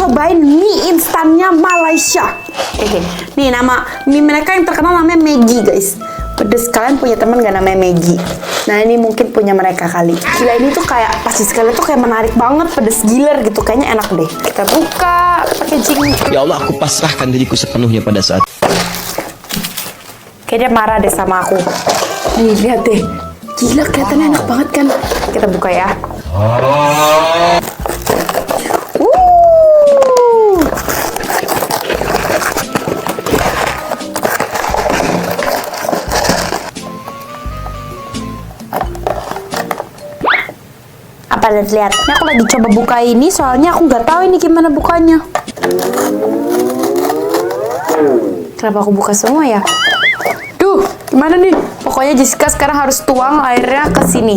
cobain mie instannya Malaysia. Nih nama mie mereka yang terkenal namanya Maggi guys. Pedes, kalian punya teman gak namanya Maggi? Nah ini mungkin punya mereka kali. Gila ini tuh kayak pas sekali tuh kayak menarik banget, pedes giler gitu, kayaknya enak deh. Kita buka packaging. Ya Allah, aku pasrahkan diriku sepenuhnya pada saat. Kayaknya marah deh sama aku. Nih lihat deh, gila kelihatannya enak banget kan. Kita buka ya. Apa lihat? Ini aku lagi coba buka ini soalnya aku nggak tahu ini gimana bukanya. Kenapa aku buka semua ya? Duh, gimana nih? Pokoknya Jessica sekarang harus tuang airnya ke sini.